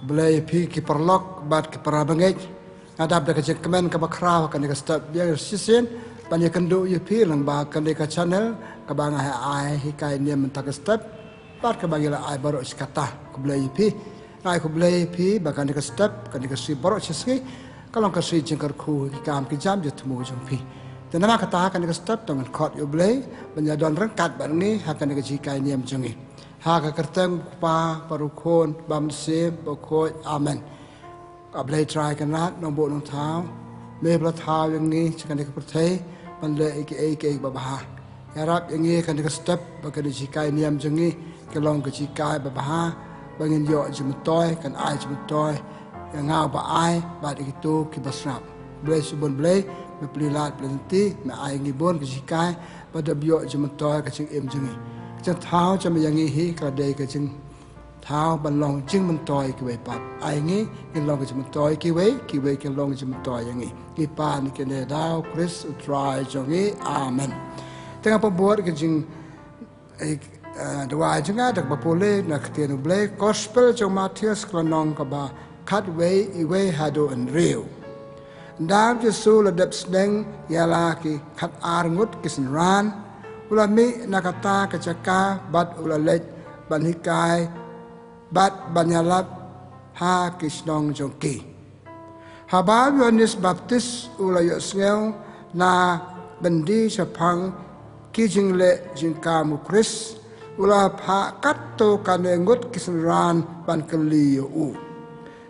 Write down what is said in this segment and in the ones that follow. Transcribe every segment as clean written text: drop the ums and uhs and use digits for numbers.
Kubelai pi ki perlok bat ki parabangej ngadap da kajek kemen ka bakraw kan ka step biar sisen banyak kendu ye pi lang ba kan ka channel ka bang ai hikai ni mentak step bat ka bagila ai baru skata kubelai pi ngai kubelai pi ba kan ka step kan ka si baru siski kalong ka si jengkar khu ki kam ki jam je temu jong pi dan nama kata kan ka step dengan kot yo belai banyak don rengkat bar ni hakan ka jikai ni jongi Haka kerteng pa parukon bam se bokoi amen. Kablay try kan rat nong bo nong tao. Me bla tao yang ni chikan dek pertai pan le ek babaha. Yarap yang ni kan dek step baga di jikai niam jengi kelong ke jikai babaha bangin yo jemtoy kan ai jemtoy yang ngau ba ai ba itu ki basrap. Blay subon blay me plilat plenti me ai ngibon ke jikai pada bio jemtoy ke jing em jengi. Chân tháo cho mình nghĩ hi cả đây cái chân tháo bằng lòng chân mình toi cái vậy pat ai nghĩ cái lòng cái chân mình toi cái vậy cái lòng cái chân mình toi yang nghĩ cái pan cái này đào Chris try cho nghĩ amen tengah pembuat cái chân doa chân ada berpoleh nak tiada boleh gospel cho Matius kelanong kaba cut way iwe hado and real dan Yesus ledap sedang ialah ki cut arngut kesenran ulami nakata kecaka bat ulalej banhikai bat banyalap ha kisnong jongki. Habab Yohanes Baptis ulayok sngel na bendi sepang kijingle jingka mukris ula pa katto kanengut kisenran ban keliyo u.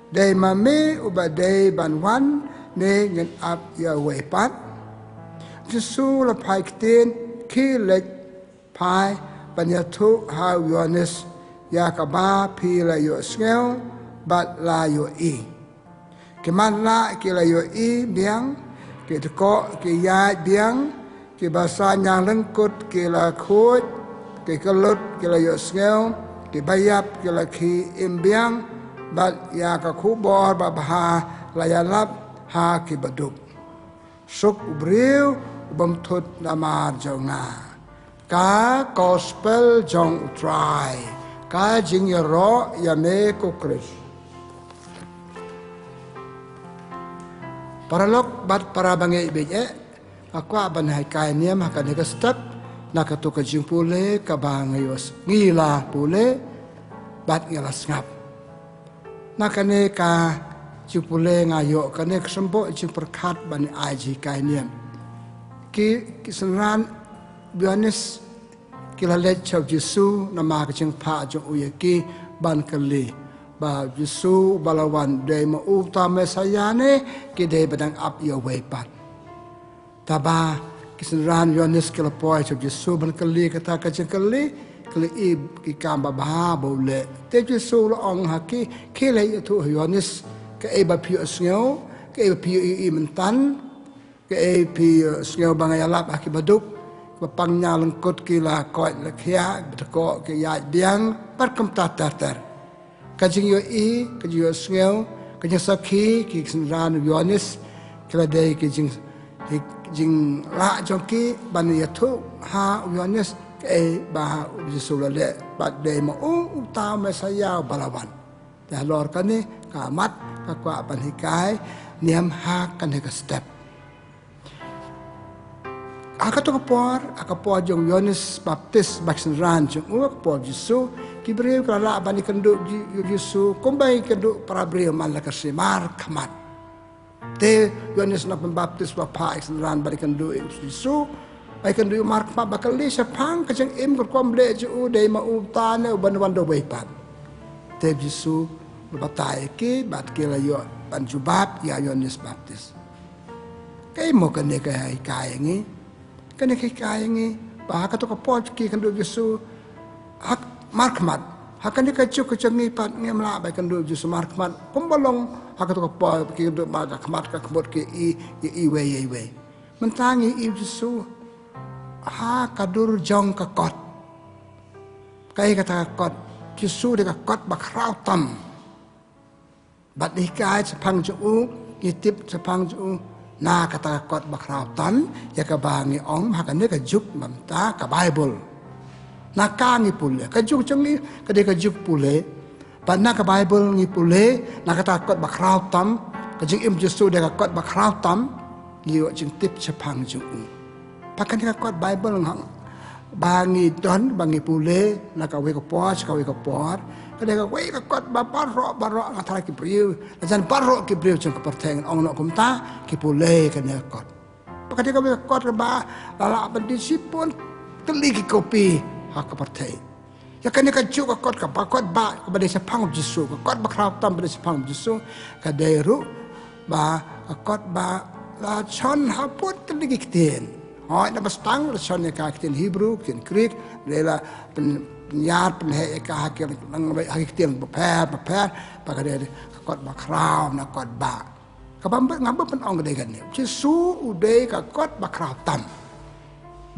Dei mame ubadei ban wan ne ngen ap ya wepat. Jesu la pai kiten ki lek pai panyatu ha Yohanes yakaba pi la yo sngel bat la yo i keman la ki la yo i biang ki teko ki ya biang ki basa nyang lengkut ki la khut ki kelut ki la yo sngel ki bayap ki la ki imbiang bat ya ka khubor ba ha la ya lap ha ki baduk suk ubriu bamthut namar jonga ka gospel jong try ka jing ro ya me ko kris paralok bat para bangai beje aku aban hai kai niam hakan ka step nakatu ka jing pule ka bangayos ngila pule bat ngila ngap nakane ka jing pule ngayo kane kesembo jing perkat ban aji kai niam ki senran Yohanes kilalet chau Yesu nama kecing pa jong uyaki ban kali ba Yesu balawan dei ma utama sayane ki dei badang ap ya wepat taba kisenran Yohanes kilapoy chau Yesu ban kali kata kecing kali i ki kamba ba bole te Yesu lo ong haki kile itu Yohanes ke ba piu snyo ke piu i mentan ke pi sngel bangayalap aki baduk bapangnya lengkut kila koit lekhia beteko ke ya biang perkem tatar kajing yo i kajing yo sngel kajing sakhi ki senran Yohanes kala dei ki jing la jongki ban yathu ha Yohanes ke ba bisulale bat dei ma uta mesaya balawan ya lor kane kamat kakwa panhikai niam ha kan ka step akapor jong Yohanes Baptis baksenran jong akapor Yesu kibreu kala bani kenduk Yesu kombai kenduk para breu malaka semar kamat te Yohanes na Baptis bapa baksenran bani kenduk Yesu bai kenduk mar kamat bakali sepang kajeng im komble ju dei ma utane ban do baipat te Yesu batai ki bat kila yo ban jubab ya Yohanes Baptis kai mo kane kai ngi kene kai ngi ba ka to ka pot ki kan do Yesu hak markmat hakan ka chu ka changi pat ngem la ba kan do Yesu markmat pombolong hak to ka pot ki do ba ka mat ka kbot ki i we mentangi i Yesu ha ka dur jong ka kot kai kata kot Yesu de ka kot ba krau tam bat ni kai sepang ju ngitip sepang ju na kata kot bakrau tan ya ka bangi ong hakan ne ka juk mamta ka Bible na kangi pule ka juk changi ka de ka juk pule But nak Bible ngi pule nak kata kot bakrau tam kajing im Yesu dia kot bakrau tam yo jing tip chapang ju pakan dia kot Bible ngang bangi don bangi pule nak we ko pos ka we ko por dia we ka kot ba parro ngatara ki priu jan parro ki priu jing ko perteng ong no kumta ki pule kan dia kot pakan dia we kot ba lala bendisipun teligi kopi hak ko perteng ya kan dia juk kot ka kot ba kepada sepang Yesu kot bakrau tam pada sepang Yesu ka deru ba kot ba la chon haput teligi kiten hoi na bastang la chon ka kiten Hebrew kiten Greek lela penyar penhe ka hakil nang hakiten beper pakai dia kot bakrau na kot ba kabamba ngamba pen ong de kan Yesu ude ka kot bakrau tam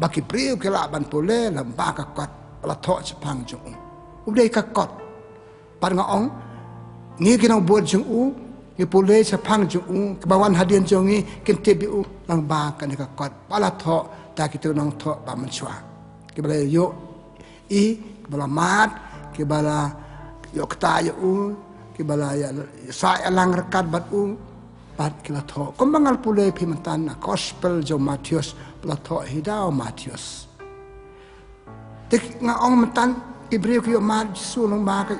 baki priu kela ban pole lamba ka kot la tho chapang jung ude ka kot par nga ong ni kinang buat jung ni pule chapang jung kebawan hadian jung ni kentip u lang ba kan ka kot pala tho ta kitu nang tho ba man chwa ke bala yo i ke bala mat ke bala yo kta yo ke bala ya sa alang rekat bat bat kila tho kombangal pule pimentan na gospel jo Matius pala tho hidao Matius tek nga ong mentan Ibreu ki mat Yesu lang ba ka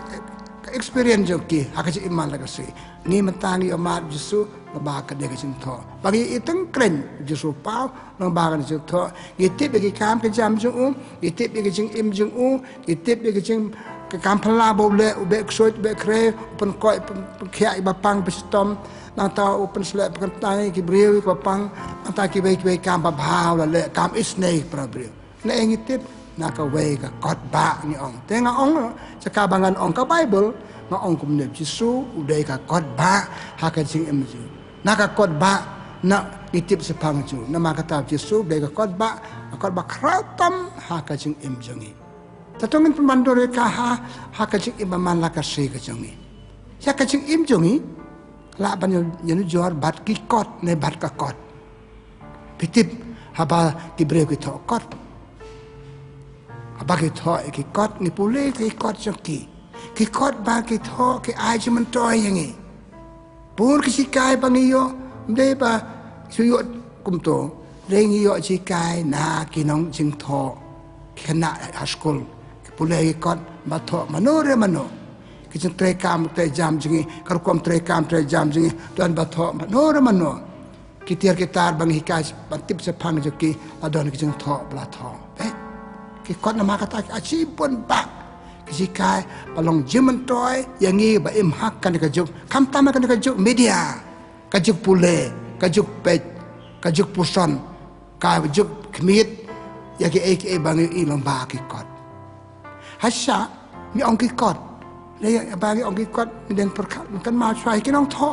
experience jo ki hakaji iman la kasi ni mentani amat Yesu laba ka de ka tho bagi iteng kren Yesu pau lang ba ka de tho itip bagi kam ke jam jung itip bagi jing im jung itip bagi jing ke kam phala bo le ube ksoi be kre pen koi pen khia ba pang bestom nang ta open sle pen tai ki breu ba pang anta ki be kam ba bhaw la le kam isnei pra breu ne ngitip na ka we ka kot ba ni ong tenga ong sa kabangan ong ka Bible nga ong kum ne Yesu uday ka kot ba ha ka jing im ju na ka kot ba na itip sa pang ju na makata Yesu uday ka kot ba kratam ha ka jing im jungi tatongin pemandore ka ha ka jing im man la ka se ka jungi ya ka jing im jungi la ban yo jor bat ki kot ne bat ka kot pitip haba ki breu ki tho kot bagi tho ki kot ni pule ki kot joki ki kot bagi tho ki ai man toy yangi pur ki sikai bangiyo mde ba suyo kumto rengi yo sikai na ki nong jing tho kena haskul ki pule ki kot ba tho manore mano ki jing tre kam tre jam jingi kar kom tre kam tre jam jingi tuan ba tho manore mano ki tiar ki tar bangi kai patip se phang joki adon ki jing tho bla tho ki kot na makata achi pun ba kisikai palong jiman toy yangi ba im hak kan ka juk kam tama kan ka juk media ka juk pule ka juk pej ka juk puson ka juk kmit yaki eke bangi ilong ba ki kot hasya mi ong ki kot le bagi ong ki kot mi den perkat kan ma chwai ki nong tho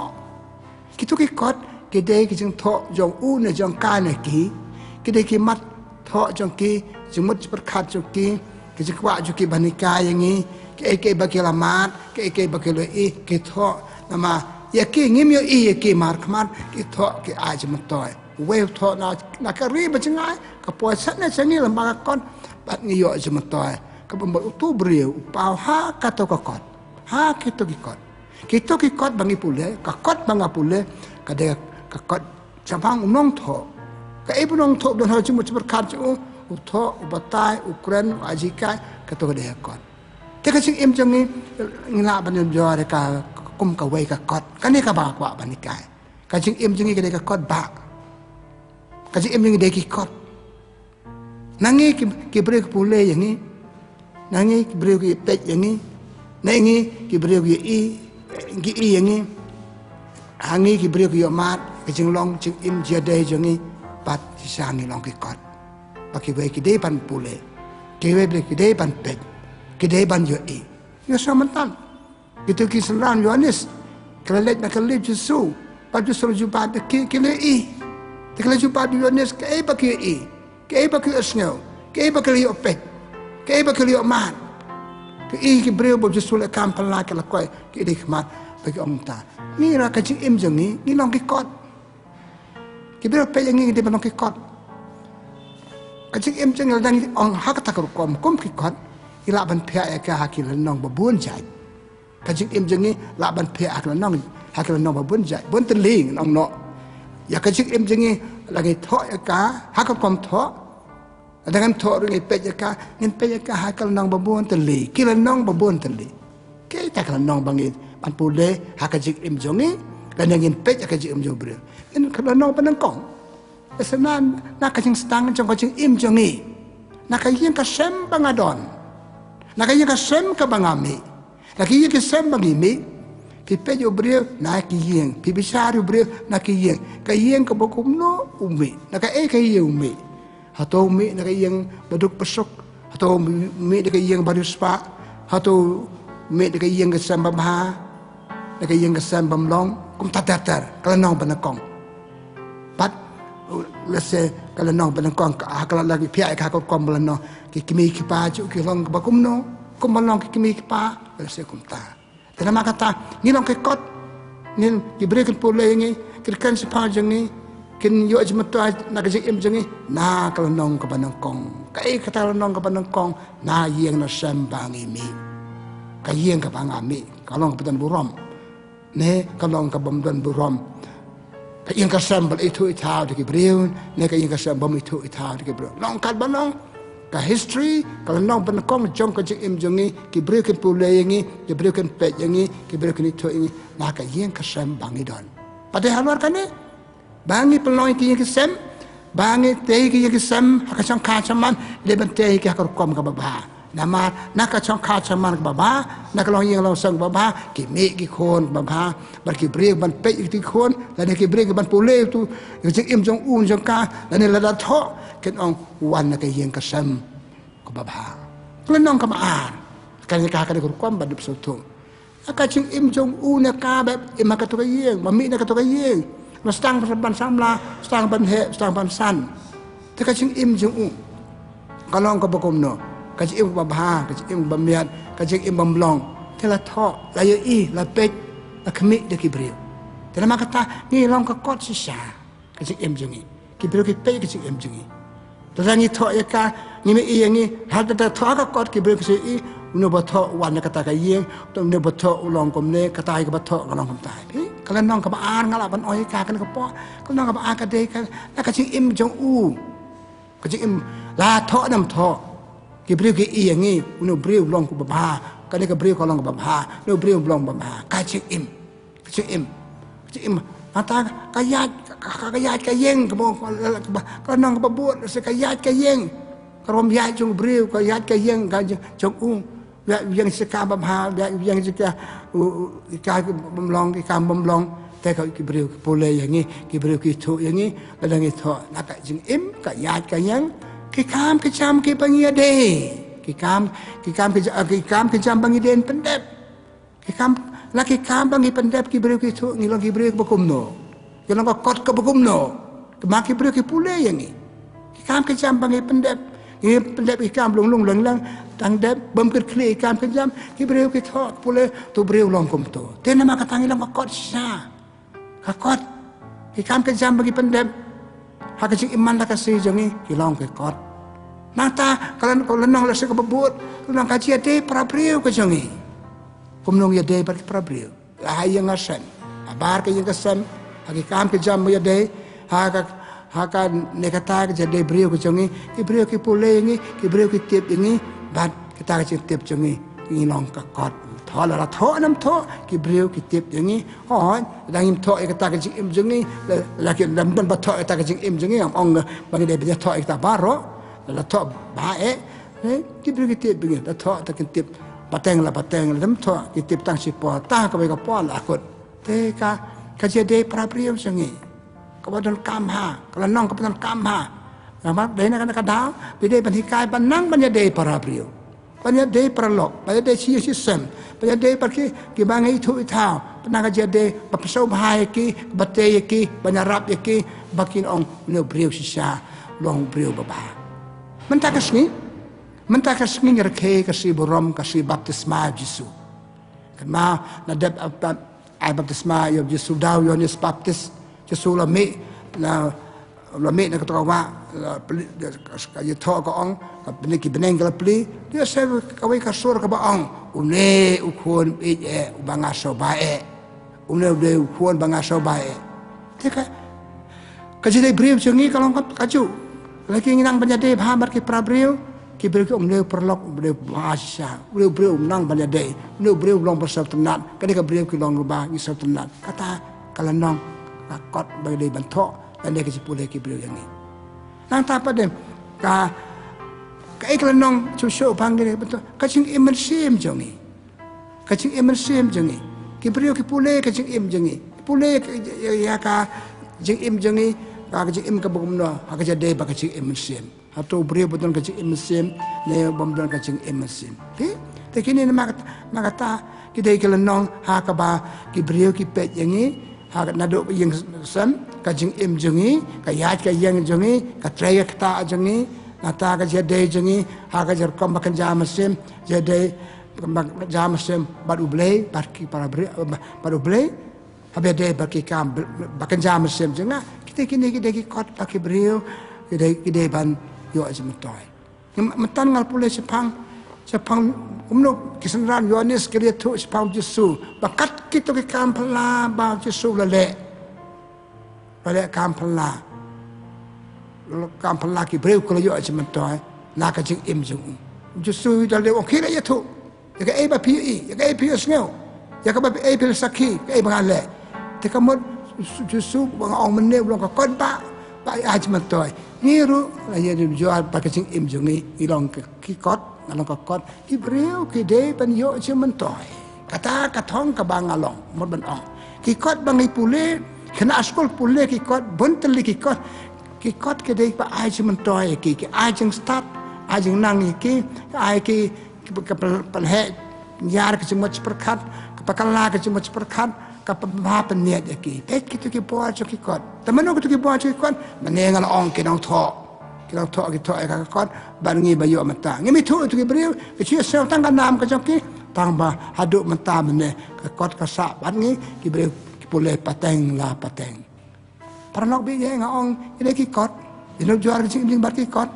ki tu ki kot ki de ki jing tho jong u ne jong ka ne ki de ki mat tho jong ki jumut perkat joki ke jikwa joki banika yangi ke eke bakelamat ke eke bakelo ke tho nama yaki ngim yo ke mar khman ke tho ke aj matoy we tho na ka ri bachingai ka po satna changi lamba kon bat ngi yo jmatoy ka bombo tu breu pau ha ka to ka kot ha ki to ki kot bangi pule ka kot banga pule ka de ka kot jabang nong tho ka ibu nong tho don ha jumut perkat jo utho ubatai ukren ajikai kato de kot te ka sing im jangi ngila ban jo re ka kum ka wei ka kot kani ka ba kwa banikai ka sing im jangi ka de ka kot ba ka sing im jangi de ki kot nangi ki brek pule yangi nangi ki brek ki pet yangi nangi ki brek ki i yangi hangi ki brek yo mat ka sing long sing im jade jangi pat sangi long ki kot baki we ki pan pule ki we ki pan pet ki pan yo yo samantan gitu ki selan Yohanes kalau let nak live Yesu pada suruh jumpa ki le te kalau jumpa Yohanes ke baki baki asnyo ke baki yo pet ke baki yo man ke ki breu bo Yesu le kam pala ke la koi ki de khmat bagi ong ta ni ra ka chi im jong ni long ki kot ki breu pe yang ni de long ki kot kacik em jeng dang ong hak tak kum ki kot ila ban phya ka hakil nong babun jai kajing im jengi la ban phe ak la nong ba bun jai bun teling nong no ya kajing im jengi lagi tho ya ka ha ka kom tho dengan tho ri pe ya ka ngin pe ya ka ha ka nong ba bun teli ki la nong ba bun teli ke ta ka nong bangi ban pu le ha kajing im jengi dan ngin pe ya kajing im jong bre ngin ka nong ba nang kong senan nak kajing stang jong kajing im jengi nak kajing ka sem bangadon nak kajing ka sem ka bangami lagi yang kesem bagi mi, kita jo beriu nak yang, pibisar jo beriu nak yang kebakum no umi, nak yang umi, atau umi nak yang baduk pesuk, atau umi nak yang baru spa, atau umi nak yang kesem bamha, nak yang kesem bamlong, kum tatar, kalau nong benakong, pat, lese kalau nong benakong, kalau lagi pihak kakak kom belano, kimi kipaju kilong kebakum no. Kum balong kimi kipa se kum ta tena makata ni long ke kot ni diberi ke pole ngi kirkan sepa jengi kin yo ajmato na ke im jengi na kalau nong ke banangkong kai kata nong ke banangkong na yeng na sambangi mi ka yeng ke bangami kalau ke petan burom ne kalau ke bamdan burom ka yeng ke sambal itu itau de ke breun ne ka yeng ke sambam itu itau de ke breun nong kat banong ka history kalau nong benakong jong ka im jongi ki breken pule yangi ki breken pet yangi ki breken itu yangi na ka yeng ka sem bangi don pada halwar kane bangi pelong ki yeng sem bangi te ki yeng sem ka chong ka chaman le ban te ki ka kom ka baba nama na ka chong ka chaman ka baba na ka long yeng long sang baba ki me ki khon baba bar ki brek ban pet ki khon la ne ki brek ban pule tu ki im jong un jong ka la ne la da tho ken ong wan na ka yeng ka sem ko baba lenong ka maar kan ka ka ko kwam ba dip so to aka ching im jong u na ka ba im ka to ka yeng ma mi na ka to ka yeng no stang ban samla stang ban he stang ban san te ka ching im jong u ka long ka bakom no ka ching im baba ka ching im bamiat ka ching im bamlong te la tho la ye i la pek la khmi de ki brio te la makata ni long ka kot si sha ka ching im jong i ki brio ki pe ka ching im jong i Tadang itu ya ka ni me yang ni hal ta tho ka kot ki brek se i no ba tho wan ka ta ka yeng to ne ba tho ulong kom ne ka tai ka ba tho ka long kom tai pi ka lan nong ka ba an ngala ban oi ka ka po ka nong ka ba ka de ka na ka ching im jong u ka ching im la tho nam tho ki brek ki i yang ni no brek long ko ba ka ne ka brek ko long ba no brek long ba ka ching im mata kayat ka yeng ka nong ka buat se kayat ka yeng karom ya jong breu kayat ka yeng ka jong u yang se ka bam ha yang se ka bamlong ka bamlong te ka ki breu pole yang ni ki breu ki thu yang ni la ngi tho na ka jing im kayat ka yeng ki kam ki cham ki pangia de ki kam ki cham bangi den pendep ki kam laki kambang i pendep ki breu ki thu ngilong ki breu bakum no ngilong ka kot ka bakum no ma ki breu ki pule yang ni ki kam ki jambang i pendep ki kam lung lang tang dep bam kir kli kam ki jam ki breu ki tho pule tu breu long kum to te na ma ka tang ilong ka kot sa ka kot ki kam ki jambang i pendep ha ka jing iman la ka si jong ki long ki kot nata kalan ko lenong la se ka babut lenong ka chia te pra breu ka jong kumnong ya day par prabril la yang asan abar ka yang kasam agi kam ke jam ya day ha ka nekata ka jade bril ko jongi ki bril ki pule ngi ki bril ki tip ngi bat kita ka tip jongi ngi long ka kot tho la tho nam tho ki bril ki tip ngi hon dang im tho ka ta ka im jongi la ki lam ban ba tho ta ka im jongi am ong bang de ba tho ta baro la tho ba ki bril ki tip ngi ta tho ta ki tip bateng la dem tho ki tip tang si po ta ka ba ka po la kot te ka jade prabril jongi ka badon kam ha ka nong ka badon kam ha nama de na ka da bi de ban hi kai ban nang ban de prabril ban de pralok ban de si sem ban de par ki ba ngai thu thao ban ka jade ba so bhai ki bate ki ban rap ki bakin ong no bril si sha long bril ba man ta ka sni Mentakah sengir ke kasih borom kasih baptisma Yesus. Karena nadab baptisma Yesus daw yon is baptis Yesus la me na lami nak tawa kaya tho ka ong bini ki beneng kala pli dia se kawai ka sur ka ba ong une ukon e ubanga so bae une de ukon banga so bae teka kajide brief jungi kalong kaju lagi nginang banyade bhamar ki prabriu ki brief umne perlok umne bahasa brief nang banyade umne brief long pasal tenat kani ka brief ki long ba ni sab tenat kata kala nong kot bagi bantok dan dia kasi pulih ki beliau yang ni. Nang tapa dem ka iklan nong susu panggil betul. Kacing iman sim jongi. Kacing iman sim jongi. Ki beliau ki pulih kacing im jongi. Pulih ya ka jing im jongi ka kacing im ka bugumno ha ka jade ba kacing iman sim. Atau beliau betul kacing iman sim ne bomdon kacing iman sim. Te kini makata kita iklan nong ha ka ba ki beliau ki pet yang ni hak naduk yang sam kajing im jungi kayat ka yang jungi ka traya kata jungi nata ka jade jungi hak jar kom bakan jamasim jade jamasim baru blay barki para baru blay habade barki kam bakan jamasim junga kita kini kita kot baki brio kita ban yo ajmatoy metan ngal pule sepang umno kisanran yonis kiriya tu sepang Jesu bakat kita ke kampala ba Jesu lale kampala ki breu ko yo ajmatoy na ka jing im jung Jesu dale o kira ya tu ya ka ba pi ya ka pi sneu ya ka ba pi sakhi ka ba le te ka mo Jesu bang ong mene long ka kon ba ajmatoy niru ya jual pa ka jing im jung ni ilong ki kot along ka kot Ibreu ki de ban yo chementoy kata katong ka bang along mod ban ong ki kot bang pule kena askol pule ki kot bonteli ki kot ki de pa ai chementoy ki ai jeng start ai jeng nang ki ai ki pan he yar ki chimot perkhat ka pakala ki chimot perkhat ka pa pan net ki pet ki tu ki po cho ki kot tamano ki tu ki po cho ki kot manengal ong ki nong tho kita tok kita ka kot bangi bayu mata ngemi tu tu beriu kecil sel tang nam ka joki tang ba haduk mata mene ka kot ka sa bangi ki beriu ki pole pateng la pateng parnok bi ye ngaong ide ki kot ino juar ki jing bar ki kot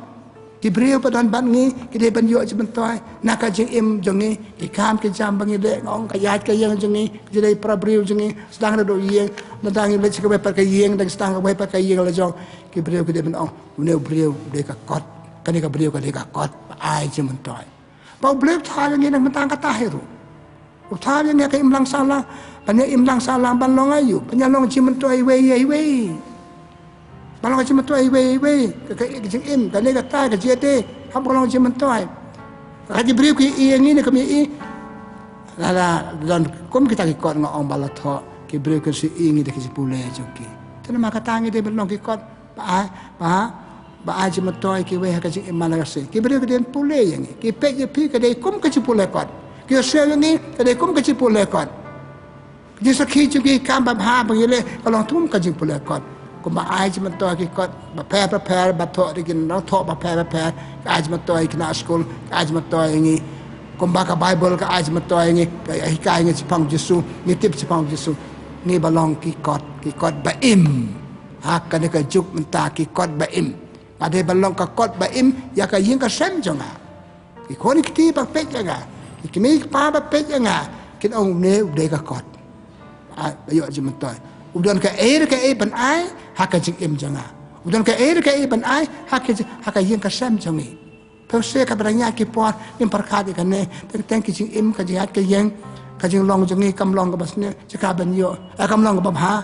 ki beriu padan bangi ki de ban yo jmentoy na ka jing im jongi ki kam ki jam bangi de ngaong ka yat ka yang jongi ki de pra beriu jongi sedang do yeng nadang le ci ka ba ka yeng dang sedang ka ka yeng la jong ki beriu ki de ban ong ne beriu de ka kot kani ka beriu ka de ka kot ai jmentoy pa beliau tha yang nang mentang kata heru tha yang ka imlang salah pan imlang salah ban long ayu penyalong jmentoy we balong jmentoy we ka jing im ka ne ka ta ka jete ham balong jmentoy ka di beriu ki yang ni ka mi la dan kom kita ki kot ngong bala tho ki beriu ka si ingi de ki pule joki tena maka tangi de balong ki kot ba aja matoy ki we ka jing imala se ki beriu ka den pule yang ki pe je pi ka de kom ka pule kot ki se ni ka de kom ka pule kot ki sakhi ju ki kam ba bha bangile kalong tum ka jing pule kot ko ba aja matoy ki kot ba prepare ba tho de kin no tho ba prepare aja matoy ki na school aja matoy ngi ko ba ka bible ka aja matoy ngi ka ngi sepang Jesu ni tip sepang Jesu ni balong ki kot ba im hak ka ne ka juk menta ki kot ba im ada balong ka kot ba im ya ka yin ka sem jonga ki ko ni ki ba pek nga ki mi pa ba pek nga kin ong ne de ka kot ba yo ji menta udan ka ban ai hak ka jing im jonga udan ka ban ai hak ka yin ka sem jongi pe se ka branya ki po nim par kha ka ne teng ki jing im ka jing ka yen ka jing long jongi kam long ka bas ne ka ban yo kam long ka ba ha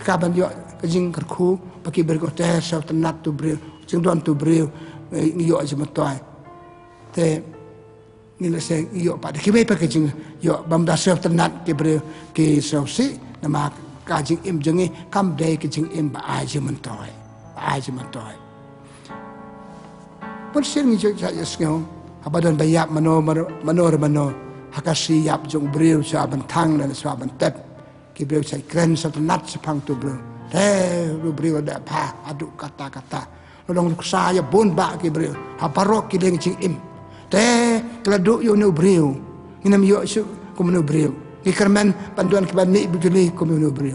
ka ban yo ka jing ka khu pa ki ber ko te sa tanat tu bri jing don tu bri yo aja matoy te ni la se yo pa de ki be pa ka jing yo bam da sa tanat ki bri ki so si na ma ka jing im jongi kam de ki jing im ba aja matoy pun sir ni jo ja yesngo abadan bayap mano hakasi yap jong bri sa ban thang na sa ban tep ki bri sa kren sa tanat sa pang tu bri lu bri da pa adu kata long sa ya bon ba ki bri ha parok ki deng jing im te kladu yo no bri inam yo su ko no bri ki kerman panduan ki ban ni bujuli ko no bri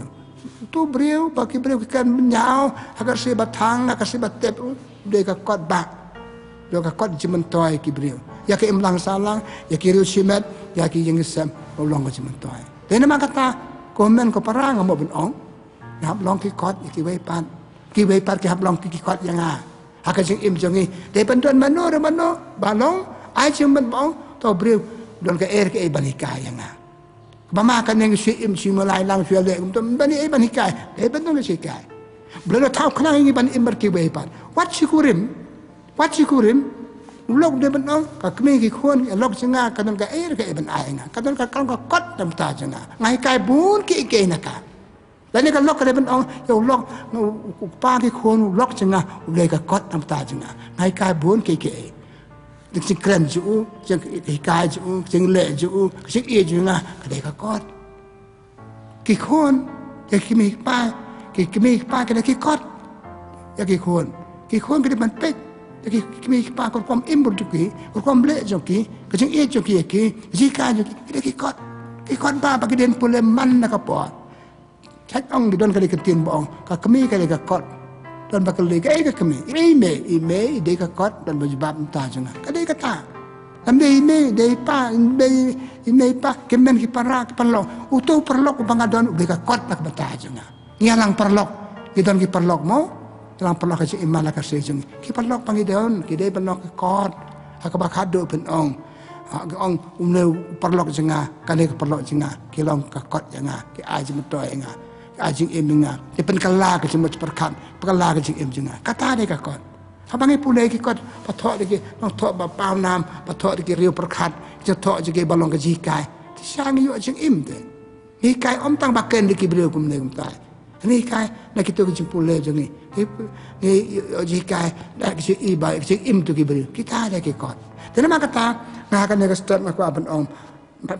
tu beliau bagi beliau kan menyau agar si batang agar si batep dia ka kot bak dia ka kot jimentoy ki beliau ya ke imlang salang ya ki riu simet ya ki yang sem ulong ka jimentoy dan nama kata komen ko parang mo ben ong hab long ki kot ya ki wei pan ki hab long ki kot yang agar jing im jongi de pendon mano balong ai jing ben bong to beliau don ka ke banika yang Bama kan yang si im si mulai lang si ale untuk bani ban hikai betul ke hikai belum tahu kenapa ini ban im berkibai pan wat sikurim log de ban ka kemi ki khon log singa kadang ka ke ban ai nga kadang ka kang ka kot tam ta janga ngai kai bun ki ke na ka dan ni ka log ka ban yo log pa ki khon log singa le ka kot tam ta janga ngai kai bun ki keจึงเคลื่อนจู่จึงกายจู่จึงเละจู่จึงเอียจู่งะก็ได้ก็กอดกี่คนอยากมีป้าก็ได้กี่กอดอยากกี่คนก็ได้มันเป็ดอยากมีป้าก็ความอิ่มบุญจุกี้ความเละจุกี้ก็จึงเอียจุกี้จีกายจุกี้ก็ได้กี่กอดป้าปากเดินปุเลมันนะครับปอดใช้อ่องดิดอนก็ได้กระตีนบองก็มีก็ได้ก็กอดdan bakal lega ke kami ime de ka kot dan bajibab ta janga kadai kata ambe ime pa kemen ki para ki perlok utu perlok pangadon de ka kot tak bata janga ngialang perlok gidon ki perlok mo lang perlok ka imala ka sejung ki perlok pangidon ki de perlok ka kot akabakado pen ong umne perlok janga kadai ka perlok janga ki long ka kot janga ki ai jeng toy nga ajing eminga te pen kala ke cuma perkan kala ke jing emjinga kata de ka kon abangi pulai ki kot patho de ki nong tho ba pau nam patho de ki riu perkat je tho je ke balong ke jikai ti sang yu jing em de ni kai om tang ba ken de ki brio kum ne kum tai ni kai na ki to ke jing pulai jing ni jikai da ki i ba jing em to ki brio kita de ki kot te nama kata nga ka ne ka start ma ko aban om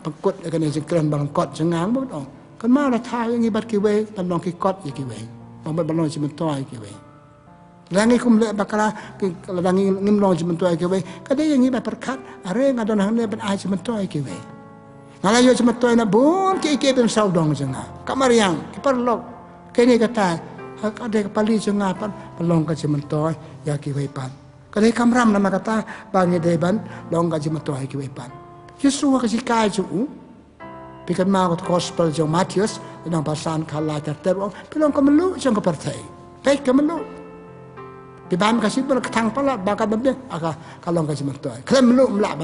pakut ka ne jing kren balong kot jing ngang bo ong kan mana thai yang ibat kiwe dan long kikot ya kiwe bang balong ci mentoy kiwe langi kum le bakala langi ngim long ci mentoy kiwe kade yang ibat perkat are ngadon hang le ban ai ci mentoy kiwe ngala yo ci mentoy na bun ki ben saudong janga kamar yang ki perlok kene kata kade pali janga pan balong ka ci mentoy ya kiwe pan kade kamram nama kata bangi deban long ka ci mentoy kiwe pan Yesus ka ci kai cu Pikan mau gospel jong Matius dengan pasan kala terterong pilong kemelu jong kepertai baik kemelu di bam kasih pun ketang pala bakal bambang aka kalong kasih mentoy kemelu melak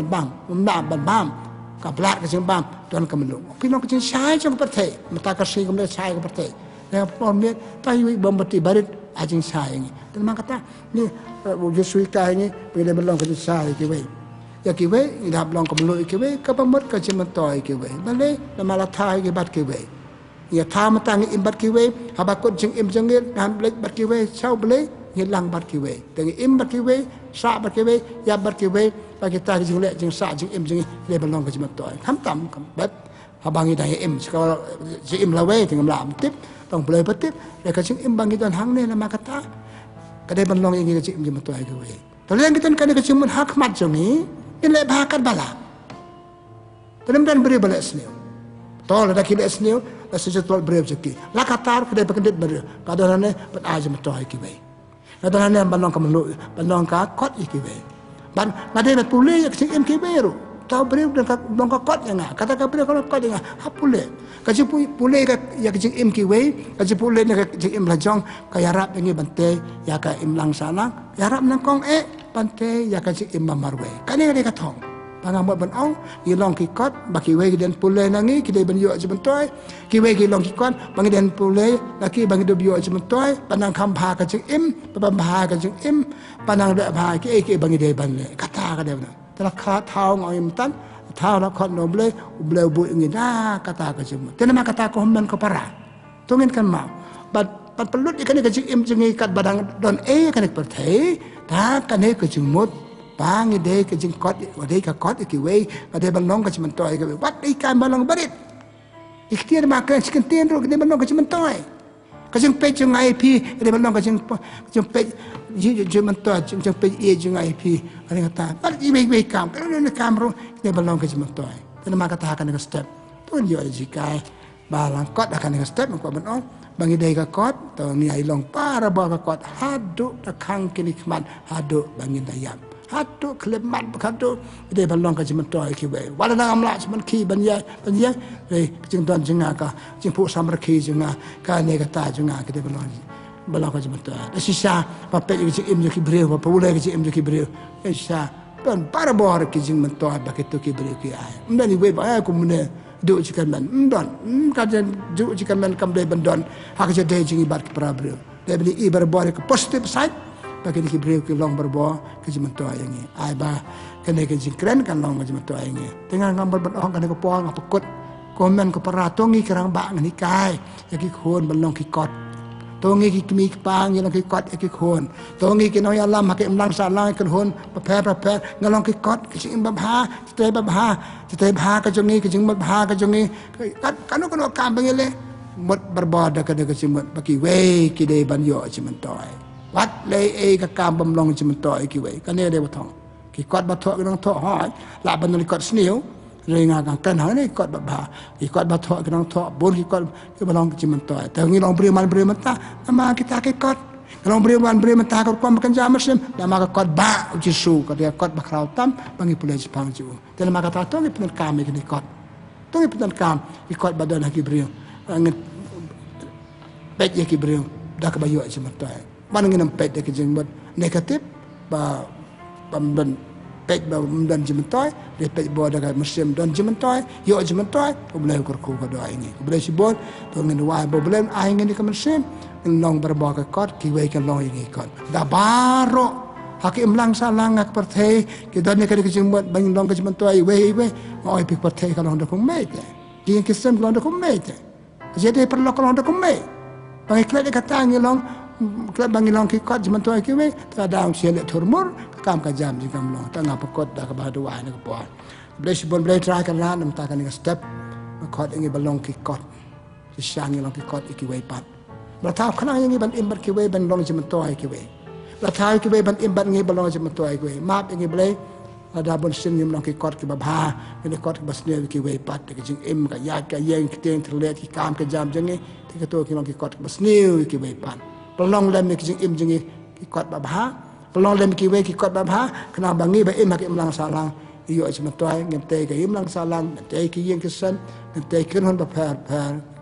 bam kablat kasih bam tuan kemelu pilong kasih sai jong kepertai mata kasih kemelu sai kepertai dengan pemir tayu bombati barit ajing sai ini dan makata ni Yesus ini bila melong kasih sai kiwe ya kiwe ida blong kemelu kiwe kapamot ka cimentoy kiwe bale na malathai ki bat kiwe ya tham tang imbat kiwe habakut jing im jengil ngam blek bat kiwe sau blek ngilang bat kiwe teng im bat kiwe sa bat kiwe ya bat kiwe bagi ta jing lek jing sa jing im jing le blong ka cimentoy tham tam kam bat habangi dai im sekal ji im lawe teng lam tip tong blek patip le ka jing im bangi dan hang ne na makata kadai blong ingi ka jing im cimentoy kiwe tolong kita kan ka cimun hak mat jongi Ile bahakat bala. Tenam beri bala esneu. Tol ada kile esneu, la sejatual beri jeki. La katar kedai pakendit beri. Kadang-kadang pat aja metoh kiwe. Kadang-kadang balong kemelu, balong ka kot kiwe. Ban ngade bet pule ya kecing kiwe ru. Tahu beri dan balong ka kot yang kata ka beri kalau kot yang hapule. Kaji pule ya kecing kiwe, kaji pule ya kecing lajong kaya rap ini bante ya ka lang sana, ya rap nang kong Pante ya kasi imamarwe. Kani ka thong. Pangamot ban ong ilong kikot baki we den pule nangi kidai ban yo jementoy. Kiwe ilong kikot bangi den pule laki bangi do yo jementoy panang khampa ka jing im pabamha ka jing im panang da bha ki bangi de ban le kata ka de na. Tala kha thong im tan thao la khot no ble bu ngi na kata ka jing. Tenama kata ko homban ko para. Tungin kan mau. Pat pelut ikan ke jing im jing kat badang don kan perthai ta kan ke jing mut bang ide ke jing kot ode ka kot ki we ade balong ka cimentoy ke wat ikan balong barit ikhtiar makan chicken tin ro ke balong ka cimentoy ka jing pe jing IP ade balong ka jing pe jing mentoy jing pe jing IP ade kata bat i we kam ro ke balong ka cimentoy tan ma kata kan ke step pun yo jikai balang kot akan dengan step ko benon bangi dai ka kot to ni ai long para ba ka kot hadu ta khang kini khman hadu bangi dayam hadu klemat hadu dai balong ka jiman to ki we wala na amla jiman ki banya re jing don jinga ka jing pu samar ki jinga ka ne ka ta jinga ki dai balong ka jiman to da sisa pa pe ki im ki breu pa ule ki im ki breu sisa don para ba ki jing man to ba ki to ki breu ki ai mdani we ba ko mune do jikan man ndon kajen do jikan man kam de bandon hak je de jingi bar ki prabreu de bini ibar bore ke positive side bagi ki breu ki long berbo ke jiman to yangi ai ba kene ke jingkren kan long jiman to yangi dengan ngambar bandong kan ko pong apakut komen ko paratongi kerang ba ngani kai ya ki khon balong ki kot tongi ki mi pang yang ki kot ki khon tongi ki no ya lam hak imlang sa lang kan hon pa ngalong ki kot ki sing ba te bha ka jongi ki jing ba ka jongi kan ko kam bangele mot berbada ka de ka simot baki we ki de ban yo chiman toy wat le e ka kam bam long chiman toy ki we kan ne de ba thong ki kot ba tho kan tho ha la ban ni kot sniuเลยงานกันหานี่กอดบ่าอีกอดบ่ทอกันทอบนอีกอดก็บ่ลองจิมันต่อแต่งี้ลองเบรมันตามาkita keกอดลองเบรมันตาก็ความกันจามัสแล้วมากอดบ่าจิสูก็เรียกอดบ่คราวตั้มบางอีปุเลจิพังจูแต่มากตาต้องอีเป็นกามอีกนี่กอดต้องอีเป็นกามอีกอดบ่ดอนกิเบรงิเป็ดกิเบรดักบ่อยู่จิมันต่อบ้านงี้นำเป็ดqueจิงบ่negatifบ่บันpek ba dan jimentoy de pek bo daga musim dan jimentoy yo jimentoy problem ko do ini boleh sibon to ngin wa problem ai ngin ka musim long berbo ka kot ki we kan long ini kot da baro hakim lang sa lang ak parthe ki dan ka ki jimbot bang long ka jimentoy we oi pik parthe ka long da ko mete ki ki sem long da ko mete jadi perlu ka long da ko mete bang iklet ka tangi long klub bangi long ki kot jimentoy ki we ta daung siele turmur kam ka jam jikam long ta ngapa kot da ka badu wa ne ko po bless bon bless try kan ran nam ta kan ni step ma kot ngi balong ki kot si shang ngi long ki kot iki we pat la ta khana ngi ban imbat ki we ban long jim to ai ki we la ta ki we ban imbat ngi balong jim to ai ki we map ngi blay ada bon sin ngi long ki kot ki ba bha ni kot ki bas ne ki we pat ki jing im ka ya ka yeng ki teng terlet ki kam ka jam jangi ti ka to ki long ki kot bas ne ki we pat balong lem ni ki jing im jingi ki kot ba bha pelong lem ki we ki kot ba bha kena bangi ba im hakim lang salang iyo ajma toy ngem te ka im lang salang te ki yeng ki san te ki hon ba phar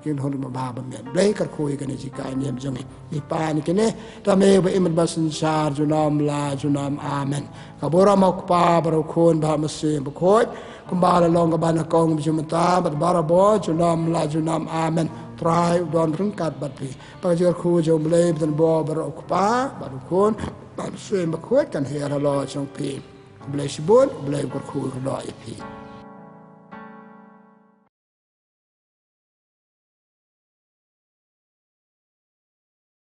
kin hon ba ba me blai kar khoi ka ni ji ka ni am jong ni pa ni kene ta me ba im ba san sar junam la junam amen ka bora ma pa baro khon ba ma se ba khoi kum ba la long ka ba na kong bi jum ta ba bara bo junam la junam amen try don rung kat bat pi pa ji khu jom le ben bo baro pa ba khon ba se ma khoi kan he ra lo chong pi blai sibon blai ko khu lo pi